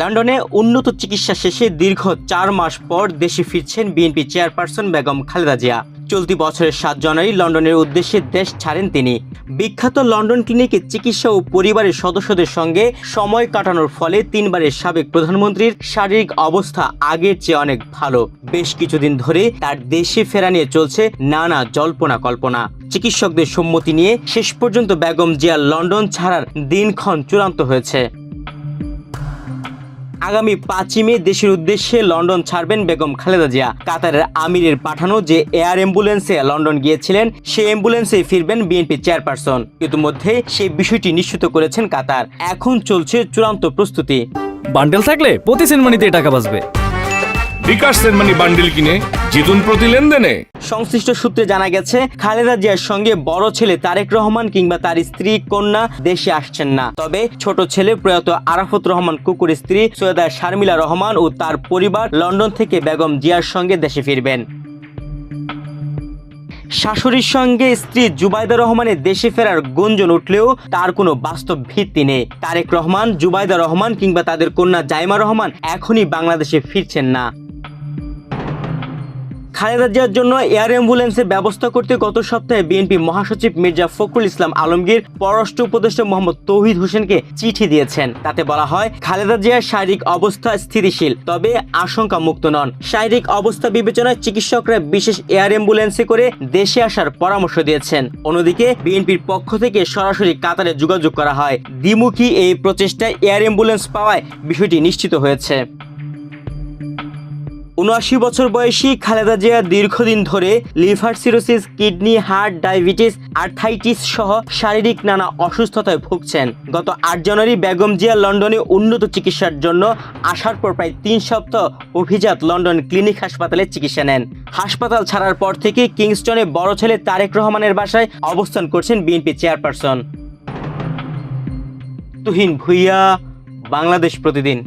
লন্ডনে উন্নত চিকিৎসা শেষে দীর্ঘ 4 মাস পর দেশে ফিরছেন বিএনপি চেয়ারপারসন বেগম খালেদা জিয়া। চলতি বছরের 7 জানুয়ারি লন্ডনের উদ্দেশ্যে দেশ ছাড়েন তিনি। বিখ্যাত লন্ডন ক্লিনিকে চিকিৎসা ও পরিবারের সদস্যদের সঙ্গে সময় কাটানোর ফলে 3 বারের সাবেক প্রধানমন্ত্রীর শারীরিক অবস্থা আগের চেয়ে অনেক ভালো। বেশ কিছুদিন ধরে তার দেশে ফেরা নিয়ে চলছে নানা জল্পনা কল্পনা। চিকিৎসকদের সম্মতি নিয়ে শেষ পর্যন্ত বেগম জিয়া লন্ডন ছাড়ার দিনক্ষণ চূড়ান্ত হয়েছে। আগামী 5 মে দেশের উদ্দেশ্যে লন্ডন ছাড়বেন বেগম খালেদা জিয়া। কাতারের আমিরের পাঠানো যে এয়ার অ্যাম্বুলেন্সে লন্ডন গিয়েছিলেন সেই অ্যাম্বুলেন্সে ফিরবেন বিএনপি চেয়ারপারসন। ইতিমধ্যে সেই বিষয়টি নিশ্চিত করেছেন কাতার। এখন চলছে চূড়ান্ত প্রস্তুতি। বান্ডেল থাকলে প্রতি সেনমানিতে টাকা বাঁচবে। বিকাশ সেনমানি বান্ডেল কিনে জিতুন প্রতি লেনদেনে। সংশ্লিষ্ট সূত্রে জানা গেছে, খালেদা জিয়ার সঙ্গে বড় ছেলে তারেক রহমান কিংবা তার স্ত্রী কন্যা দেশে আসছেন না। তবে ছোট ছেলে প্রয়াত আরাফাত রহমান কুকুর, স্ত্রী সৈয়দা শারমিলা রহমান ও তার পরিবার লন্ডন থেকে বেগম জিয়ার সঙ্গে দেশে ফিরবেন। শাশুড়ির সঙ্গে স্ত্রী জুবাইদা রহমানের দেশে ফেরার গুঞ্জন উঠলেও তার কোনো বাস্তব ভিত্তি নেই। তারেক রহমান, জুবাইদা রহমান কিংবা তাদের কন্যা জাইমা রহমান এখনই বাংলাদেশে ফিরছেন না। খালেদা জিয়ার জন্য এয়ার অ্যাম্বুলেন্সের ব্যবস্থা করতে গত সপ্তাহে বিএনপি মহাসচিব মির্জা ফখরুল ইসলাম আলমগীর পররাষ্ট্র উপদেষ্টা মোহাম্মদ তৌহিদ হোসেনকে চিঠি দিয়েছেন। তাতে বলা হয়, খালেদা জিয়ার শারীরিক অবস্থা স্থিতিশীল, তবে আশঙ্কা মুক্ত নন। শারীরিক অবস্থা বিবেচনায় চিকিৎসকরা বিশেষ এয়ার অ্যাম্বুলেন্সে করে দেশে আসার পরামর্শ দিয়েছেন। অন্যদিকে বিএনপির পক্ষ থেকে সরাসরি কাতারে যোগাযোগ করা হয়। দ্বিমুখী এই প্রচেষ্টায় এয়ার অ্যাম্বুলেন্স পাওয়ায় বিষয়টি নিশ্চিত হয়েছে। ৭৯ বছর বয়সী খালেদা জিয়া দীর্ঘদিন ধরে liver cirrhosis, kidney, heart, diabetes, arthritis সহ শারীরিক নানা অসুস্থতায় ভুগছেন। গত 8 জানুয়ারি বেগম জিয়া লন্ডনে উন্নত চিকিৎসার জন্য আসার পর প্রায় 3 সপ্তাহ অভিজাত লন্ডন ক্লিনিক হাসপাতালে চিকিৎসা নেন। হাসপাতাল ছাড়ার পর থেকে কিংস্টনে বড় ছেলে তারেক রহমানের বাসায় অবস্থান করছেন বিএনপি চেয়ারপারসন। তুহিন ভুইয়া, বাংলাদেশ প্রতিদিন।